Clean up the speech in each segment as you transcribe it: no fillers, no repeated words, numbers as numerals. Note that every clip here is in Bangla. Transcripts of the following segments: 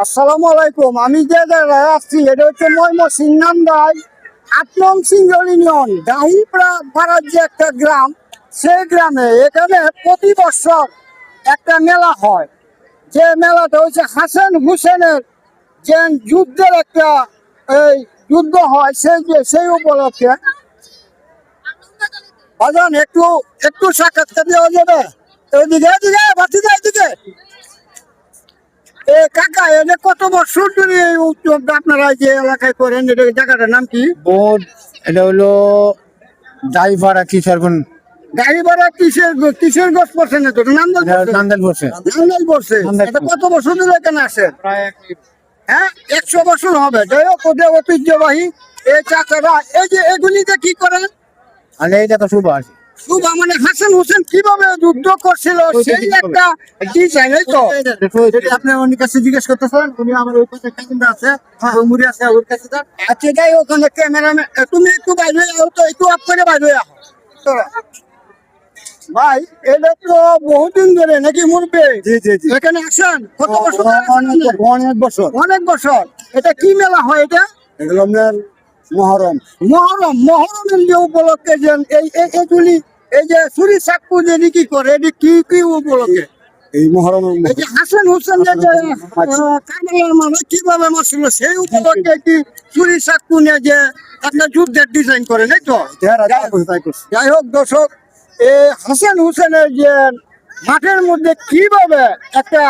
আসসালামু আলাইকুম। আমি যে জায়গায় আসছি এটা হচ্ছে ময়মনসিংহ নান্দাই ৮ নং সিঙ্গল ইউনিয়ন পাড়ার যে একটা গ্রাম, সেই গ্রামে এখানে প্রতি বছর একটা মেলা হয়। যে মেলাটা হচ্ছে হাসান হুসেনের যে যুদ্ধের একটা এই যুদ্ধ হয়, সেই উপলক্ষে বাজান একটু একটু সাক্ষাৎকার দেওয়া যাবে? এদিকে এদিকে বাতিদা এদিকে। এ কাকা, এটা কত বছর ধরে এই উদ্যোগটা আপনারা যে এলাকায় করেন? এটা জায়গাটার নাম কি? বোর্ড এটা হলো ড্রাইভার কিশোরগঞ্জ গাড়ি ভাড়া কিসের গোছ পড়ছে না তো? নান্দাল পড়ছে? নান্দাল বসে নান্দাল পড়ছে। এটা কত বছর ধরে এখানে আসেন? হ্যাঁ, 100 বছর হবে। যাই হোক, ওদের ঐতিহ্যবাহী এই চাচারা এই যে এগুলিতে কি করেন? আর এইটা তো শুভ আছে শুভ মানে হাসান হোসেন কিভাবে যুদ্ধ করছিল সেই একটা ডিজাইন, এই তো। আপনি ওর কাছে জিজ্ঞেস করতেছেন, উনি আমার ওই পাশে কাজিনটা আছে, মুড়ি আছে ওর কাছে যান। আচ্ছা, যাই হোক, ওখানে ক্যামেরাম্যান তুমি একটু বাইরে আও তো, একটু অফ করে বাইরে আও তোরা। ভাই, এটা তো বহুদিন ধরে নাকি মুরবে জি জি জি এখানে আসেন? কত বছর ধরে আসেন এখানে? অনেক বছর। অনেক বছর। এটা কি মেলা হয় এটা? এগুলো আপনার মহরম। মহরমের যে উপলক্ষে যে এগুলি এই যে চুরি চাকু যে কি করে, এটি কি কি উপলক্ষে? এই মহরম এই যে হাসান হোসেন যে কারবালার মানুষ কিভাবে মারছিল সেই উপলক্ষে কি চুরি চাকু নিয়ে যে একটা যুদ্ধের ডিজাইন করে, তাই তো? যাই হোক দর্শক, এই হাসান হোসেনের যে মাঠের মধ্যে কিভাবে একটা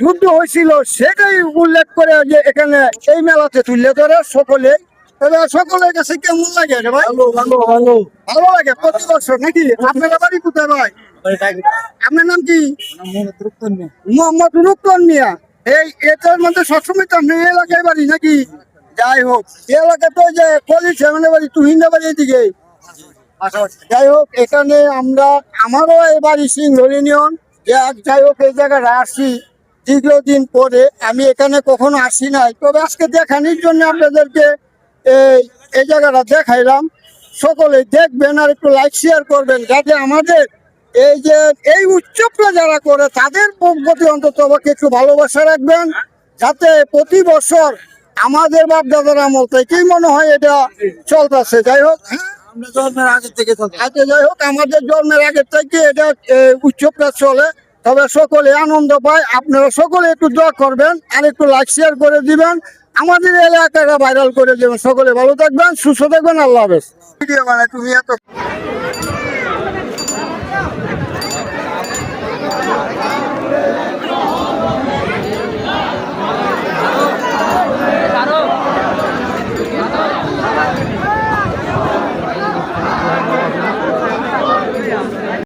যুদ্ধ হয়েছিল সেটাই উল্লেখ করে যে এখানে এই মেলাতে তুলে ধরে সকলে। তবে সকলের কাছে কেমন লাগে রে ভাই? ভালো লাগে প্রতি বছর নাকি? আপনার বাড়ি কোথায় ভাই? আপনার নাম কি? মোহাম্মদ রুকন মিয়া। এই এটার মধ্যে সবসময় তো আপনি এই এলাকায় বাড়ি নাকি? যাই হোক, এই এলাকায় তো যে কলি ফ্যামিলি বাড়ি, তুহিন্দা বাড়ি এদিকে। যাই হোক, এখানে আমারও এই বাড়ি সিংহল ইউনিয়ন। যাই হোক, এই জায়গাটা আসছি দীর্ঘদিন পরে। আমি এখানে কখনো আসি নাই, তবে আজকে দেখানোর জন্য আপনাদেরকে এই জায়গাটা দেখাইলাম। সকলে দেখবেন আর একটু লাইক শেয়ার করবেন, যাতে আমাদের এই যে এই উৎসবটা যারা করে তাদের প্রতি অন্তত একটু ভালোবাসা রাখবেন, যাতে প্রতি বছর আমাদের বাপ দাদার আমল থেকেই মনে হয় এটা চলতেছে। যাই হোক, যাই হোক, আমাদের জন্মের আগের থেকে এটা উৎসবটা চলে। তবে সকলে আনন্দ পায়। আপনারা সকলে একটু দোয়া করবেন আর একটু লাইক শেয়ার করে দিবেন, আমাদের এলাকাটা ভাইরাল করে দেবেন। সকলে ভালো থাকবেন, সুস্থ থাকবেন। আল্লাহ হাফেজ। ভিডিও বানায় তুমি এত